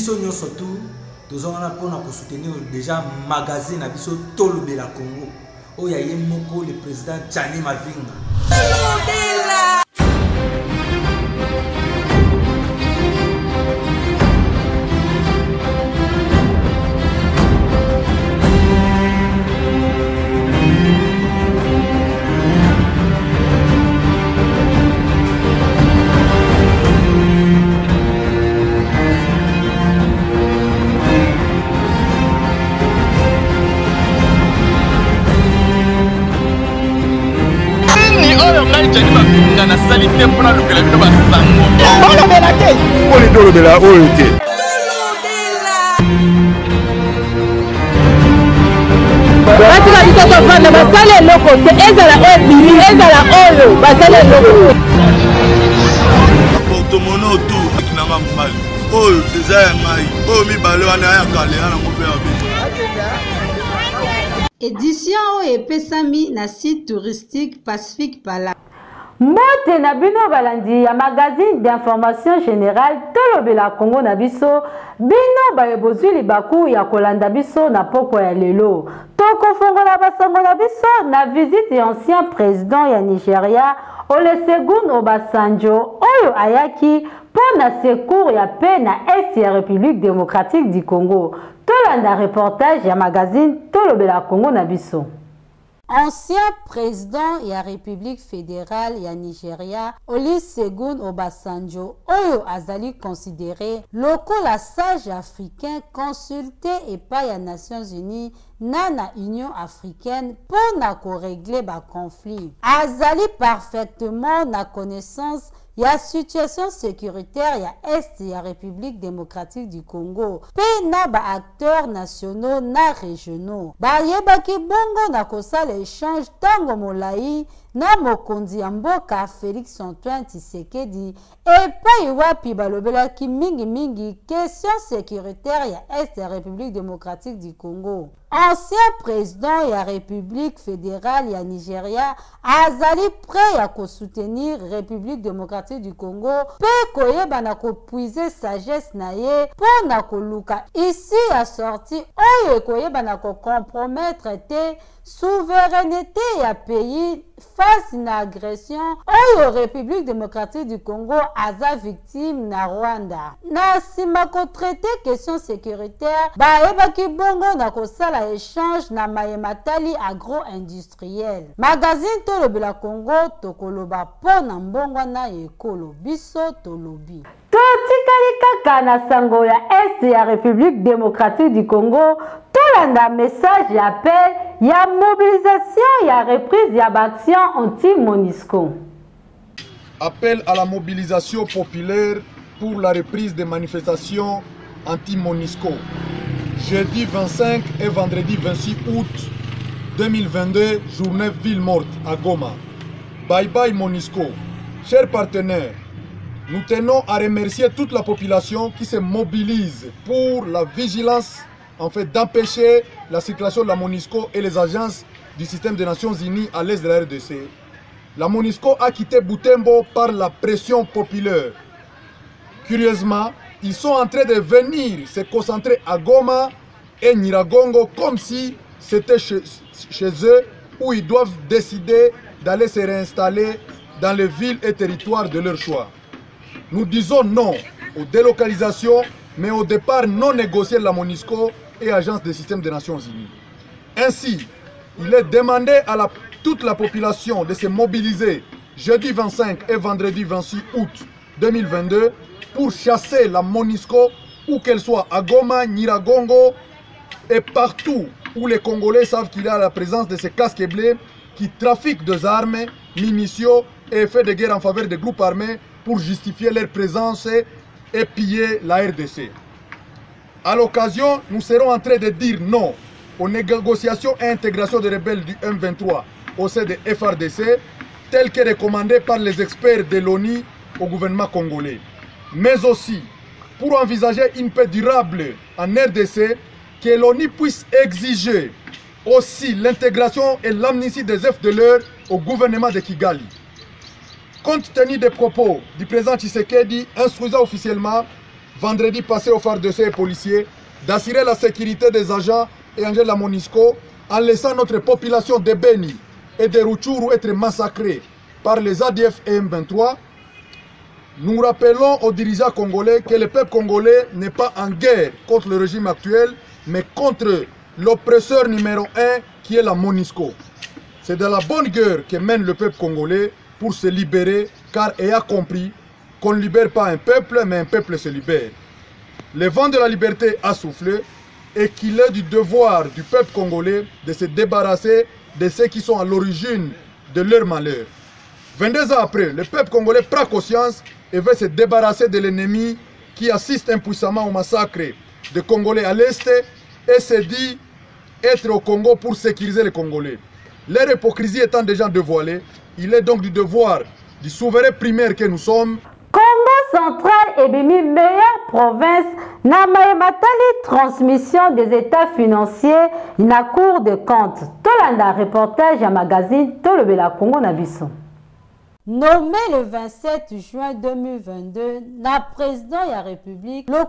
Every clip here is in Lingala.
biso nyonso tu tozongana mpona kosoutenir déjà magazine na biso Tolobela Congo oyo aye moko le président Tchani Mavinga. Édition epesami na site touristique Pacifique Pala. Mbote na bino balandi ya magazine d'information générale Tolobela Congo na biso bino bayebozwi libaku ya kolanda biso na poko ya lelo tokofongola basango na biso na visite ya ancien président ya Nigeria Olusegun Obasanjo oyo ayaki pona secours ya paix na est ya République démocratique du Congo. Tolanda reportage ya magazine Tolobela Congo na biso. Ancien président ya République fédérale ya Nigeria Olusegun Obasanjo oyo azali considéré lokola sage africain consulté epai ya Nations Unies na Union africaine pour na régler ba conflit. Azali parfaitement na connaissance ya situation sécuritaire ya Est ya République démocratique du Congo pe na ba acteurs nationaux na régionaux bayebaki bongo na kosala échange tango molai na mokonzi ya mboka Félix Antoine Tshisekedi epai wapi balobelaki mingi question sécuritaire ya Est ya République démocratique du Congo. Ancien président ya République fédérale ya Nigeria azali prêt à soutenir République démocratique du Congo pe koyeba na kopuiser sagesse na ye pour na koluka ici a sorti oyo koyeba na compromettre te souveraineté ya pays face na agression oyo République démocratique du Congo aza victime na Rwanda. Na sima ko traiter question sécuritaire bayebaki bongo na kosala échange na mayematali agro-industriel. Magazine Tolobela Congo tokoloba pona mbongo na ekolo biso tolobi. Totikali kaka na sango ya Est ya République démocratique du Congo tolanda message ya appel ya mobilisation ya reprise ya action anti-MONUSCO. Appel à la mobilisation populaire pour la reprise des manifestations anti-MONUSCO. Jeudi 25 et vendredi 26 août 2022, journée ville morte à Goma. Bye bye MONUSCO. Chers partenaires, nous tenons à remercier toute la population qui se mobilise pour la vigilance, en fait, d'empêcher la circulation de la MONUSCO et les agences du système des Nations Unies à l'est de la RDC. La MONUSCO a quitté Butembo par la pression populaire. Curieusement, ils sont en train de venir se concentrer à Goma et Nyiragongo comme si c'était chez eux où ils doivent décider d'aller se réinstaller dans les villes et territoires de leur choix. Nous disons non aux délocalisations, mais au départ non négocié de la MONUSCO et Agence des systèmes des Nations Unies. Ainsi, il est demandé à toute la population de se mobiliser jeudi 25 et vendredi 26 août 2022 pour chasser la MONUSCO où qu'elle soit à Goma, Nyiragongo et partout où les Congolais savent qu'il y a la présence de ces casques bleus qui trafiquent des armes, munitions et effets de guerre en faveur des groupes armés pour justifier leur présence et piller la RDC. À l'occasion, nous serons en train de dire non aux négociations et intégrations des rebelles du M23 au sein de FRDC, telles que recommandées par les experts de l'ONU au gouvernement congolais. Mais aussi, pour envisager une paix durable en RDC, que l'ONU puisse exiger aussi l'intégration et l'amnistie des FDLR au gouvernement de Kigali. Compte tenu des propos du président Tshisekedi instruisant officiellement vendredi passé aux FARDC et policiers d'assurer la sécurité des agents et agents de la MONUSCO en laissant notre population de Beni et de Rutshuru être massacrée par les ADF et M23. Nous rappelons aux dirigeants congolais que le peuple congolais n'est pas en guerre contre le régime actuel, mais contre l'oppresseur numéro 1 qui est la MONUSCO. C'est de la bonne guerre que mène le peuple congolais pour se libérer, car il a compris qu'on ne libère pas un peuple, mais un peuple se libère. Le vent de la liberté a soufflé et qu'il est du devoir du peuple congolais de se débarrasser de ceux qui sont à l'origine de leur malheur. 22 ans après, le peuple congolais prend conscience et veut se débarrasser de l'ennemi qui assiste impuissamment au massacre des Congolais à l'Est et se dit être au Congo pour sécuriser les Congolais. Leur hypocrisie étant déjà dévoilée, il est donc du devoir du souverain primaire que nous sommes. Congo central et Bimi, meilleure province, na matali transmission des états financiers na cour de compte. Tolanda reportage à magazine Tolobela Congo Nabiso. Nommé le 27 juin 2022, na président de la République, le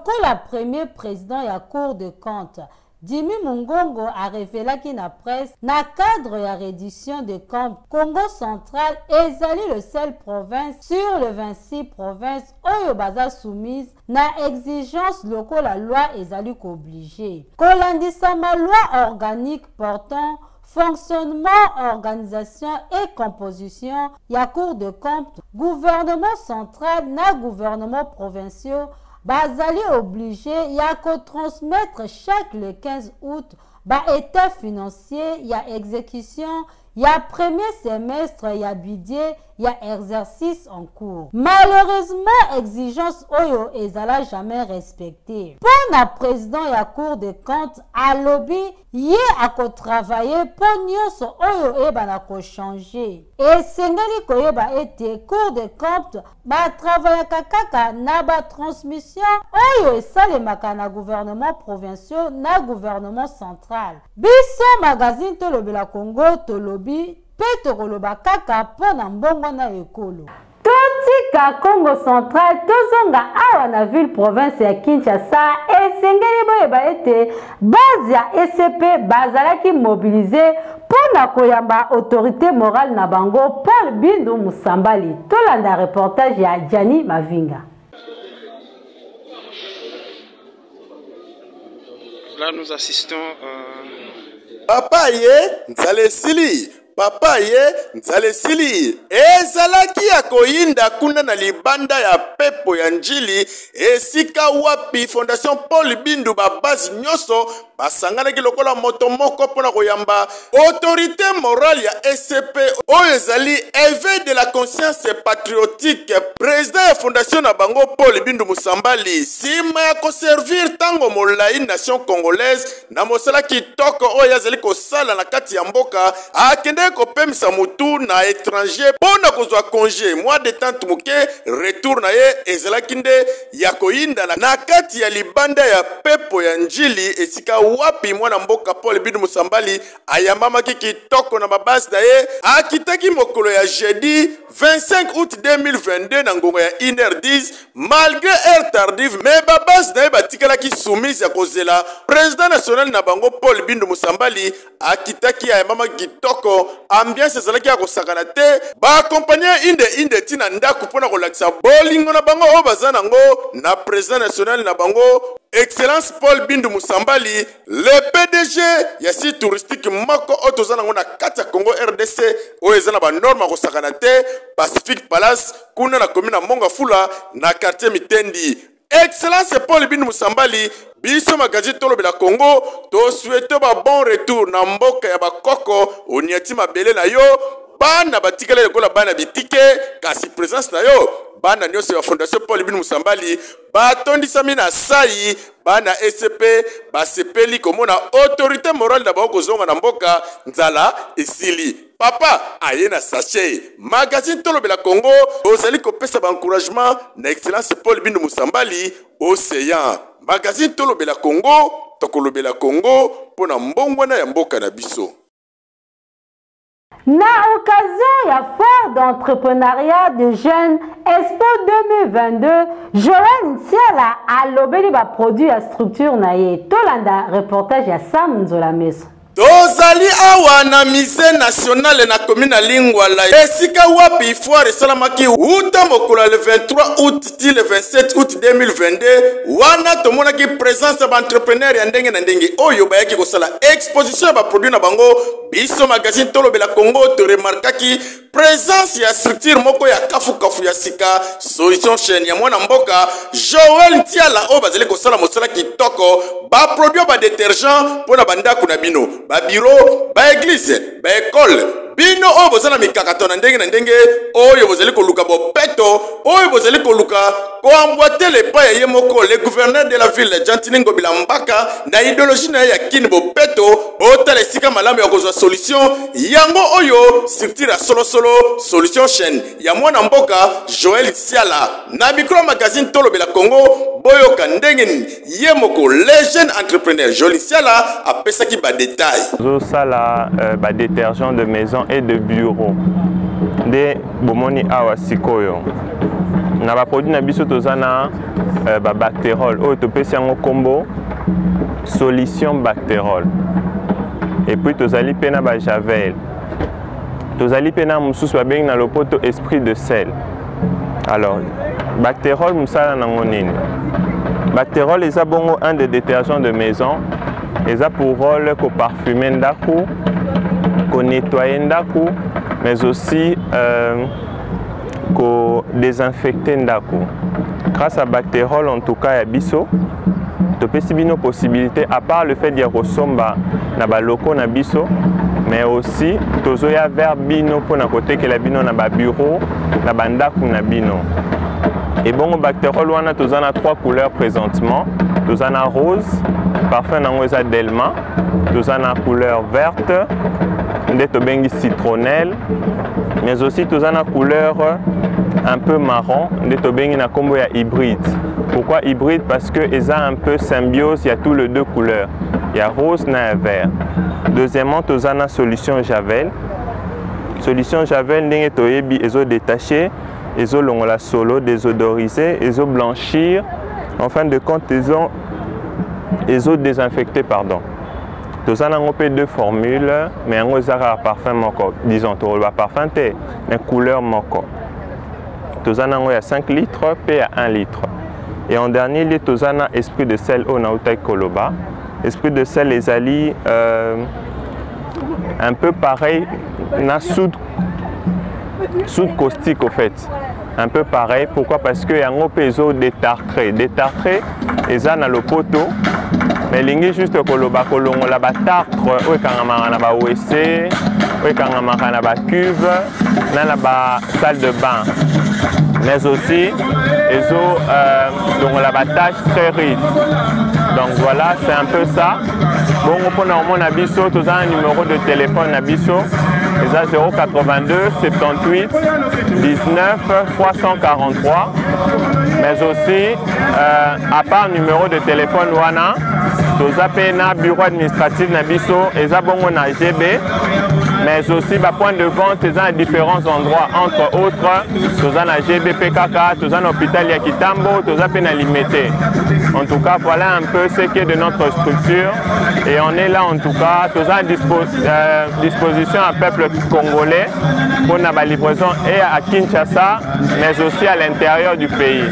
premier président de la Cour de compte, Dimi Mungongo a révélé qu'il na presse, na cadre de la reddition des comptes, Congo central ezali le seul province sur le 26 provinces oyo baza soumise na exigence locale la loi ezali obligé. Kolandisa ma loi organique portant fonctionnement, organisation et composition, ya cour de compte, gouvernement central na gouvernement provinciaux, bazali obligé ya ko transmettre chaque le 15 août ba état financier, ya exécution, ya premier semestre, ya budget, ya exercice en cours. Malheureusement, exigence oyo ezala jamais respectée. Pour la président ya cour de compte, à lobby, ye a ko travailler pour nyonso oyo eba na ko changer. Et sengeli koyeba ete cour de compte ba travailler kaka na ba transmission oyo esalemaka na gouvernement provincial na gouvernement central. Biso magazine Tolobela Congo tolobi Petokoloba kaka pona mbongo na ekolo. Totika Congo central tozonga awa na ville province ya Kinshasa esengeli boyeba ete base ya ECP bazalaki mobilisé pona koyamba autorité morale na bango Paul Bindu Musambali. Tolanda reportage ya Jani Mavinga. Là nous assistons Papa ye nzale sili. Papa ye nzale sili. Ezalaki ya koyinda kuna na libanda ya pepo ya njili. Esika wapi Fondation Paul Bindu babasi nyoso basanganaki lokola moto moko pona koyamba autorité morale ya ECP oyo ezali éveil de la conscience patriotique. Président ya Fondation na bango Paul Bindu Musambali sima ya koservir tango molai nation congolaise na mosala kitoko oyo azali kosala na kati ya mboka akende kopemisa mutu na étranger pona kozwa congé mois de détente muke retour na ye ezalaki nde ya koyinda na kati ya libanda ya pepo ya njili esika wapi mwana mboka Paul Bindu Musambali ayambamaki kitoko na mabasi na ye akitaki mokolo ya jeudi 25 août 2022 na ngongo ya 1h10 malgré heure tardive mais babasi na ye batikalaki soumise ya kozela président national na bango Paul Bindu Musambali akitaki ayambamaki kitoko ambiance ezalaki ya kosakana te baakompanye inde tina ndaku mpona kolakisa bolingo na bango oyo baza nango na président national na bango Excellence Paul Bindu Musambali, le PDG ya site touristique moko otoza nango na kati ya Congo RDC oyo eza na ba norme kosakana te Pacific Palace kuna na commune Monga Fula na quartier Mitendi. Excellence Paul Bindu Musambali, biso magazine Tolobela Congo to souhaite ba bon retour na mboka ya bakoko oniati mabele na yo bana batikala lekola bana bitike kasi présence na yo bana nyose ya Fondation Paul Bindu Musambali batondisami na sai bana ECP basepeli komona autorité morale na bako zonga na mboka nzala esili. Papa aye na sachet magazine Tolobela Congo ozali kopesa ba encouragement na Excellence Paul Bindu Musambali Océan. Magazine Tolobela Congo tokolobela Congo pona mbongwana ya mboka na biso. Na occasion ya foire d'entrepreneuriat de jeunes Expo 2022, Joël Ntiala alobeli ba produit ya structure na ye. Tolanda reportage ya Sam Nzola Meso. tozali awa na musée national na commune ya Lingwala esika wapi foire esalamaki uta mokolo le 23 août ti le 27 août 2022 wana tomonaki présence ya baentrepreneur ya ndenge na ndenge oyo bayaki kosala exposition ya baproduit na bango. Biso magazine Tolobela Congo to remarkaki présence ya structure moko ya kafu ya sika solution chaîne ya mwana mboka Joël Ntiala o bazali kosala mosala kitoko ba produit ba détergent pona bandako na bino ba bureau ba église ba école bino oyo bozala mikakato na ndenge oyo bozali koluka bopeto oyo bozali koluka koambwate lepa ya ye moko le gouverneur de la ville Jantini Ngobila Mbaka na idéologie na ya kini bopeto botala esika malamu ya kozwa solution yango oyo structure ya solo solution chaîne ya mwana mboka Joël Ntiala na micro magazine Tolobela Congo boyoka ndenge nini ye moko les jeunes entrepreneurs Joël Ntiala apesaki ba détail zosala ba détergent de maison et de bureau de bomoni awa sikoyo na ba produit na biso tozana ba bactérol oyo topesi yango kombo solution bactérol et puis tozali pena ba javel tozali pena mususu babengi na lopoto esprit de sel. Alors bactérol musala nango nini? Bactérol eza bongo un des détergents de maison eza pour rôle ko parfumer ndaku ko nettoyer ndaku mais aussi ko désinfecter ndaku. Grâce à bactérol en tout cas ya biso topesi bino possibilité à part le fait d'y resomba na ba loko na biso mais aussi tozoya vers bino pour na côté que la bino na ba bureau na bandaku na bino. Et bon bactérol wana tozana 3 couleurs présentement. Tozana rose, parfum nango eza Delma, tozana couleur verte, nde tobengi citronnelle, mais aussi tozana couleur un peu marron, nde tobengi na kombo ya hybride. Pourquoi hybride? Parce que eza un peu symbiose, il y a tous les deux couleurs. Il y a rose na vert. Deuxièmement, tozana solution javel. Solution javel ndenge toyebi ezo détaché, ezo longola solo, désodoriser, ezo blanchir. En fin de compte, ezo désinfecter, pardon. Tozana ngopé 2 formules, mais ngo ezaka parfum moko, disons toloba parfum te, mais couleur moko. Tozana ngo ya 5 litres, pe à 1 litre. Et en dernier lieu, tozana esprit de sel au nautai koloba. Esprit de sel ezali un peu pareil na soude caustique au fait. Un peu pareil, pourquoi? Parce que yango peso détartré. Détartré, eza na lopoto, mais lingi juste koloba kolongo la ba tartre, oyo kangamaka na ba WC, oyo kangamaka na ba cuve, na ba salle de bain. Mais aussi, ezo donc la tâche très riche. Donc voilà, c'est un peu ça. Bon, on a mon abisso, tout un numéro de téléphone abisso. Les a 082 78 19 343. Mais aussi, à part numéro de téléphone wana, tous a bureau administratif nabisso, et a bon on a GB. Mais aussi, point de vente, ils à différents endroits, entre autres, tous à GBPKK, tous à l'hôpital Yakitambo, tous à Pénalimité. En tout cas, voilà un peu ce qui est de notre structure. Et on est là, en tout cas, tous à disposition à peuple congolais pour la livraison et à Kinshasa, mais aussi à l'intérieur du pays.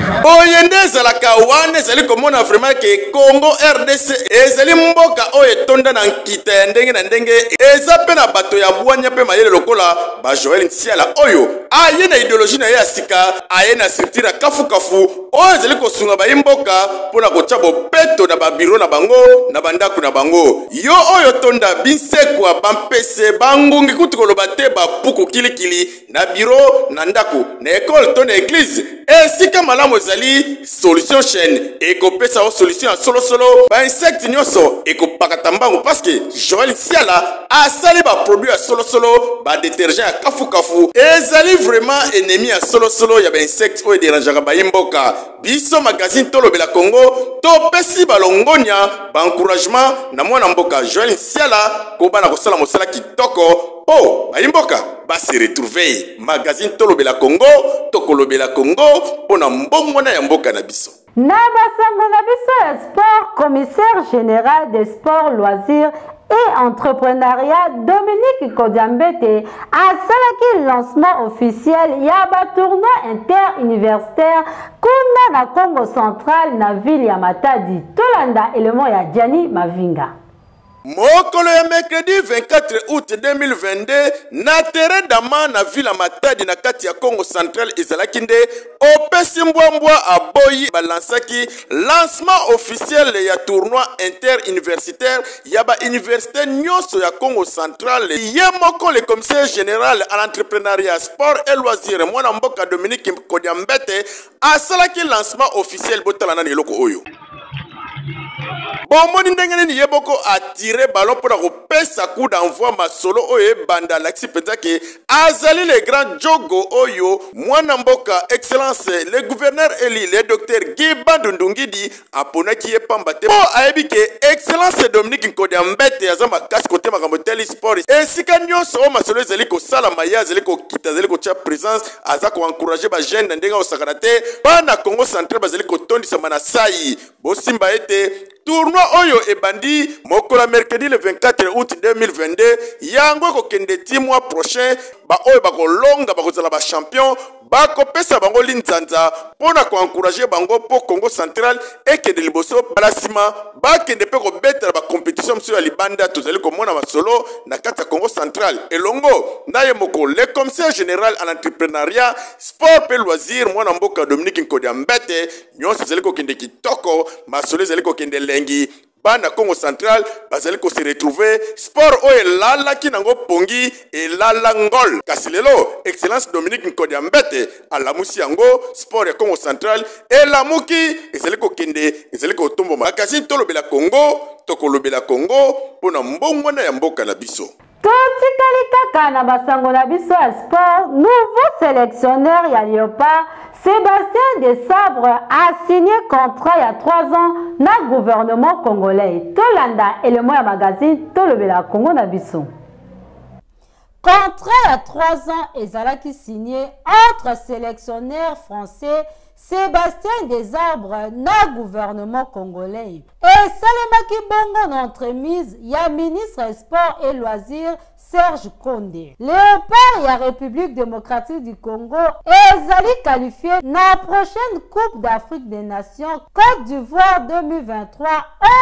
Vraiment que Congo RDC ezali mboka oyo tonda na nkita ya ndenge na ndenge eza pe na bato ya bwanya pe mayele lokola ba Joël Ntiala oyo aye na idéologie na ya sika aye na structure kafu oyo ezali kosunga ba mboka pona kotia bopeto na ba bureau na bango na bandako na bango yo oyo tonda binsekwa bampese bangungi kutu koloba te ba puku kilikili na bureau na ndako na école to na église esika malamu ezali solution chaîne ekopesa o solution ya solo ba insecte nyonso ekopakata mbango parce que Joël Ntiala asali ba produit ya solo ba détergent ya kafu ezali vraiment ennemi ya solo ya ba insecte oyo dérangeaka ba mboka biso magazine Tolobela Congo topesi balongonia ba encouragement na mwana mboka Joël Ntiala ko bana kosala mosala kitoko po bayimboka basi retrouver magazine Tolobela Congo tokolobela Congo pona mbongo na ya mboka na biso. Na basango na biso ya sport, commissaire général des sports, loisirs et entrepreneuriat Dominique Kodiambete a salaki lancement officiel ya ba tournoi interuniversitaire kuna na Congo central na ville ya Matadi. Tolanda élément ya Diani Mavinga. Mokolo ya mercredi 24 août 2022 na terrain d'ama na ville ya Matadi na kati ya Congo central ezalaki nde opesi mbwambwa aboyi balansaki lancement officiel ya tournoi interuniversitaire ya ba université nyonso ya Congo central. Ye moko le commissaire général à l'entrepreneuriat sport et loisirs mwana mboka Dominique Kodiambete asalaki lancement officiel botala na eloko oyo. Bomoni ndenge nini yeboko attirer ballon pour kopesa coup d'envoi masolo oyo banda laksi penzake azali le grand jogo oyo mwana mboka excellence le gouverneur eli le docteur Guy Bandundungidi aponaki ye pamba te po ayebike excellence Dominique Kodiambete azamba kasi kote makambo teli sport esika nyonso o masolo ezali ko sala maya ezali ko kita ezali ko tia présence aza ko encourager ba jeune na ndenga osakana te bana Congo central bazali ko tondisa manasai bosimba ete tournoi oyo ebandi mokola mercredi le 24 août 2022 yango kokende 10 mois prochain ba oyo bakolonga bakozala ba champion bakopesa bango linzanza pona ko encourager bango po Congo central ekende liboso balasima bakende pe kobetela ba compétition mso ya libanda tozali komona masolo na kati ya Congo central elongo naye moko le commissaire général à l'entrepreneuriat sport pe loisir mwana mboka Dominique Kodiambete nyonso zali kokende kitoko masolo zali kokende lengi bana Congo central bazali ko se retrouver sport o elala kinango pongi elala ngol kasi lelo excellence Dominique Kodiambete alamusi yango sport ya Congo central elamuki ezali ko kende ezali ko tombo makasi Tolobela Congo tokolobela Congo pona mbongo na ya mboka na biso. Totikali kaka na basango na biso ya sport, nouveau sélectionneur ya Léopard Sébastien Desabre a signé contrat il y a 3 ans dans le gouvernement congolais. Tolanda et le moyen magazine Tolobela Congo na biso. Contrat il y a 3 ans ezalaki signé entre sélectionneur français Sébastien Desarbres na gouvernement congolais. Et Salemaki Bongo n'entremise ya ministre sport et loisirs Serge Condé. Léopard ya République démocratique du Congo ezali qualifié na prochaine Coupe d'Afrique des Nations Côte d'Ivoire 2023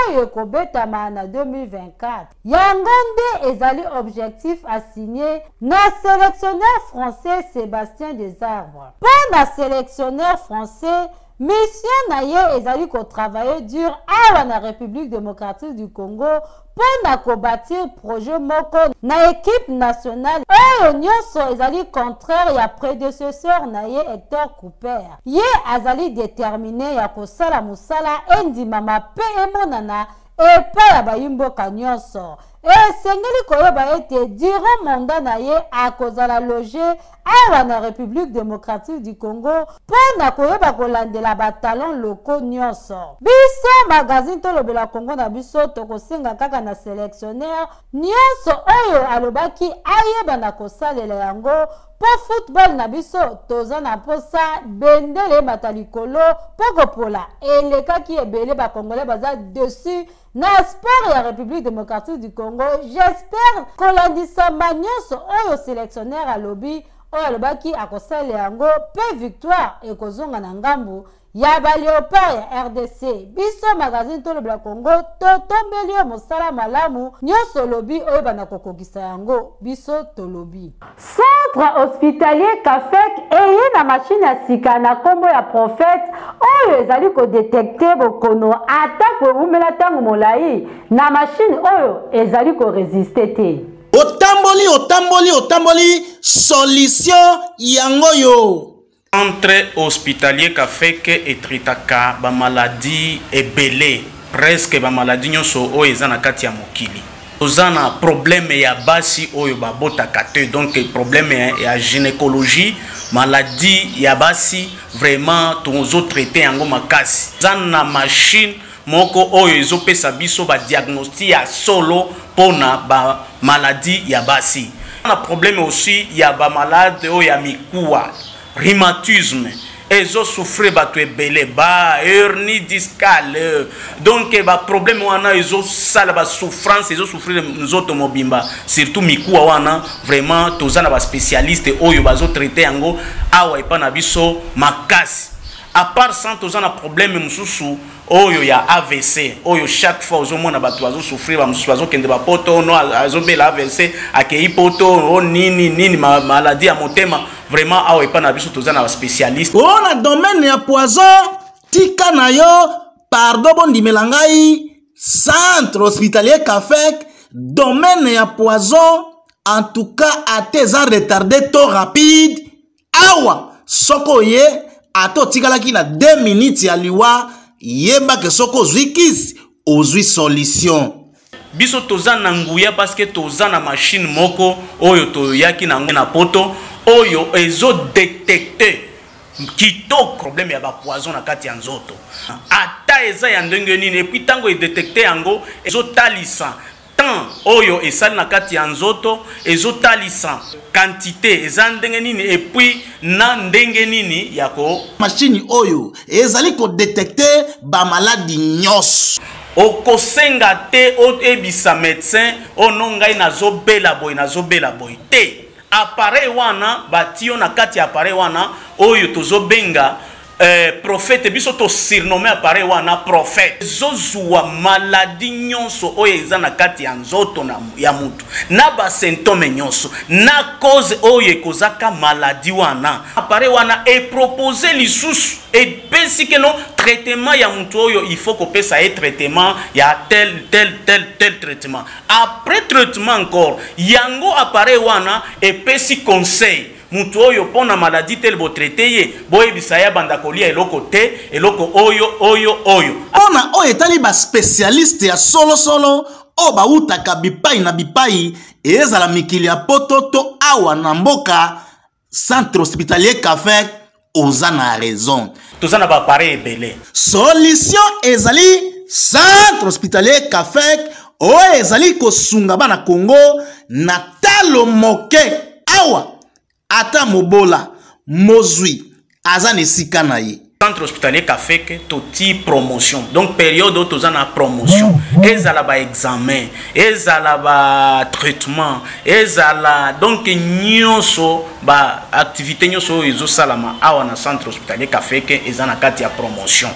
oyo kobetama na 2024. Yangonde ezali objectif à signer na sélectionneur français Sébastien Desarbres. Pour na sélectionneur français mission naye ezali ko travailler dur à la République démocratique du Congo pour na ko bâtir projet moko na équipe nationale oyo nyonso ezali contraire ya prédécesseur naye Hector Cooper. Ye azali déterminé ya kosala musala endimama pe emonana epa ya bayimboka nyonso. Esengeli koyeba ete durant mandat na ye akozala loge awa na République démocratique du Congo pona koyeba kolandela batalon locaux nyonso. Biso magazine Tolobela Congo na biso tokosenga kaka na sélectionneur nyonso oyo alobaki ayeba na kosalela yango po football na biso toza na posa bendele matalikolo poko pola elekaki ebele ba congolais baza dessus na sport ya République démocratique du Congo. J'espère kolandisa nyonso oyo sélectionneur alobi oyo alobaki akosala yango pe victoire ekozonga na ngambu ya ba Léopard ya RDC. Biso magazine Tolobela Congo totombeli yo mosala malamu nyonso lobi oyo bana kokokisa yango biso tolobi. Centre hospitalier Kafek eye na machine ya sika na kombo ya prophète oyo ezali ko détecter bokono ata ko umela tango molai na machine oyo ezali ko résister te. Otamboli solution yango yo. Centre hospitalier Kafeke etritaka ba maladie ebele presque ba maladie nyonso oyo eza na kati ya mokili. Tozana problème ya basi oyo babotaka te, donc problème ya gynécologie, maladie ya basi vraiment tozo traiter yango makasi. Zana machine moko oyo ezopesa biso ba diagnostic ya solo pona ba maladie ya basi. On a problème aussi, il y a des malades, il y a mikuwa, rhumatisme. Ils ont souffert de belé, hernie discale. Donc, il problème, ils ont souffrance, ils ont souffert de automobimba. Surtout, mikuwa, vraiment, tous les spécialistes, ils ont traité en awa et pas nabiso makasi. À part ça, tous les problèmes, il y a AVC. Chaque fois, ils ont souffrir, ils ont souffrir, AVC, maladie à mon thème. Vraiment, il y a des spécialistes. On a domaine ya poison, tika na yo, pardon, bon di melangai, centre hospitalier Kafek, domaine ya poison, en tout cas, à tes arts retardés, taux rapide, awa, soko ye, ato tika la ki na 2 minutes ya liwa, yeba ke soko zwikis, ozwi solution. Biso tozana nguya parce que tozana machine moko, oyo to yaki na poto, oyo ezo détecter kitoko problème ya ba poison na kati ya nzoto. Ata eza ya ndenge nini et puis tango e détecter yango ezo talisa tant oyo esali na kati ya nzoto ezo talisa quantité eza ndenge nini et puis na ndenge nini yako machine oyo ezali ko détecter ba maladie nyos. Okosenga te o ebisa médecin onongai nazobela boy te. Appareil wana batio na kati appareil wana oyo tozobenga prophète biso to surnommé appareil wana prophète zozua maladie nyonso oyo eza na kati ya nzoto na ya mutu na ba symptôme nyonso na cause oyo ekozaka maladie wana appareil wana est proposé lisusu et pensi que non traitement ya mutu oyo il faut qu'on pesa un traitement ya tel traitement après traitement encore yango appareil wana et pesi conseil mutu oyo pona maladie tel bo traité ye boyebisa ya banda kolia eloko te eloko oyo ona oyo etali ba spécialiste ya solo o ba utaka bipai na bipai ezala mikili ya pototo awa na mboka centre hospitalier Kafek ozana raison tozana ba appareil ebele solution ezali centre hospitalier Kafek o ezali kosunga bana Congo na talo moke awa ata mobola mozui azane sikana ye centre hospitalier Kafek toti promotion donc période où tozana promotion ezala ba examen ezala ba traitement ezala donc nyonso ba activité nyonso ezo salama awa na centre hospitalier Kafek ezana kati ya promotion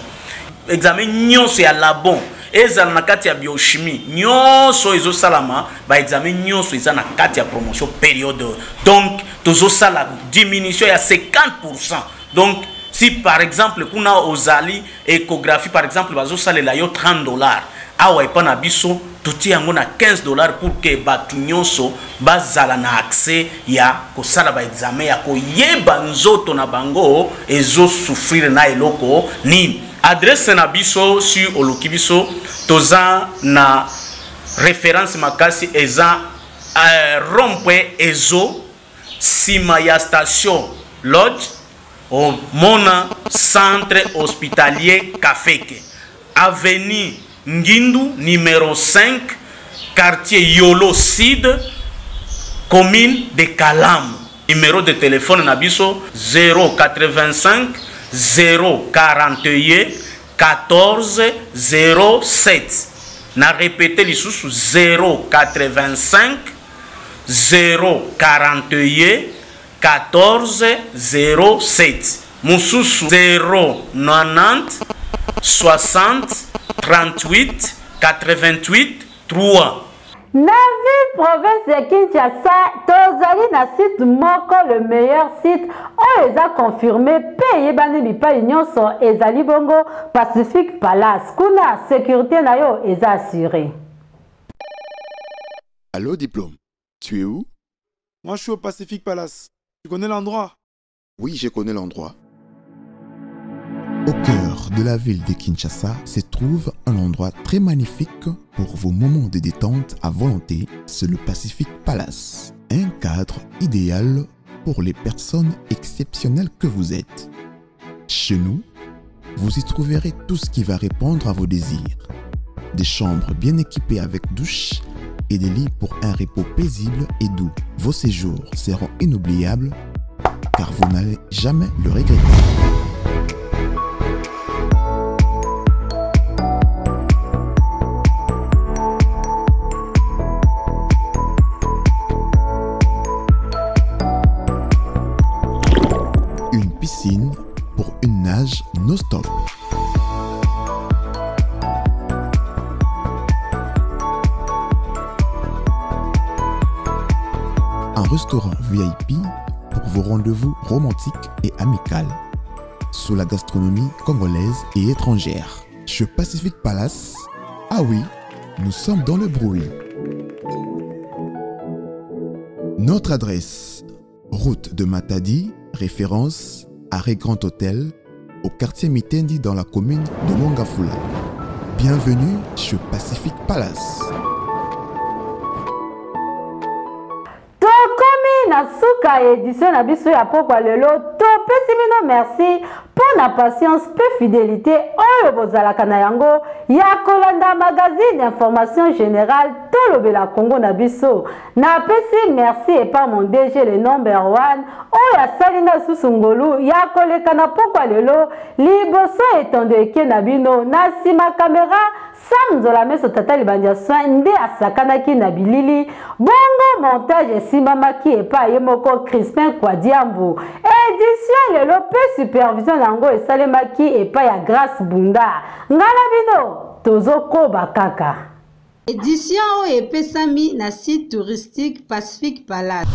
examen nyonso ya labon ezala na kati ya biochimie nyonso ezo salama ba examen nyonso ezana kati ya promotion période donc tozo sala diminution ya 50%. Donc si par exemple kuna ozali échographie par exemple bazo salela yo $30 awa epana biso toti yango na $15 pour que batu nyonso bazala na accès ya kosala ba examen ya koyeba nzoto na bango ezo souffrir na eloko nini. Adresse na biso sur olokibiso toza na référence makasi eza rond-point ezo sima ya station lodge au mona centre hospitalier Kafek avenue Ngindu numéro 5 quartier Yolo Sud commune de Kalam. Numéro de téléphone nabiso 085 041 14 07. Na répété lisusu 085 041 14 07. Mususu 090 60 38 88 3. Na ville province de Kinshasa, tozali na site moko le meilleur site oyo eza confirmé pe yebani bipai nyonso ezali bongo Pacific Palace. Kuna sécurité na yo eza assurée. Allô diplôme, tu es où? Moi je suis au Pacific Palace. Tu connais l'endroit? Oui, je connais l'endroit. Au cœur de la ville de Kinshasa se trouve un endroit très magnifique pour vos moments de détente à volonté, c'est le Pacific Palace. Un cadre idéal pour les personnes exceptionnelles que vous êtes. Chez nous, vous y trouverez tout ce qui va répondre à vos désirs. Des chambres bien équipées avec douche, et des lits pour un repos paisible et doux. Vos séjours seront inoubliables car vous n'allez jamais le regretter. Une piscine pour une nage non-stop. Un restaurant VIP pour vos rendez-vous romantiques et amicaux. Sous la gastronomie congolaise et étrangère. Chez Pacific Palace, ah oui, nous sommes dans le bruit. Notre adresse, route de Matadi, référence Arrêt Grand Hôtel, au quartier Mitendi dans la commune de Mongafula. Bienvenue chez Pacific Palace. Na suka édition na biso ya pokwa lelo to pesi bino merci pour la patience et fidélité oyo bozalaka na yango ya kolanda magazine d'information générale to lobela Congo na biso na pesi merci et pas mon DG le number 1 oyo asalinga susu ngolu ya koleka na pokwa lelo liboso etondo eke na bino na sima kamera Sam Nzolameso tata libanja soin nde asakanaki na bilili bongo montage esimamaki epa ye moko Crispin Kwadiambu édition lelo pe supervision nango esalemaki epa ya Grâce Bunda ngala bino tozokoba kaka édition oyo epesami na site touristique Pacific Palace.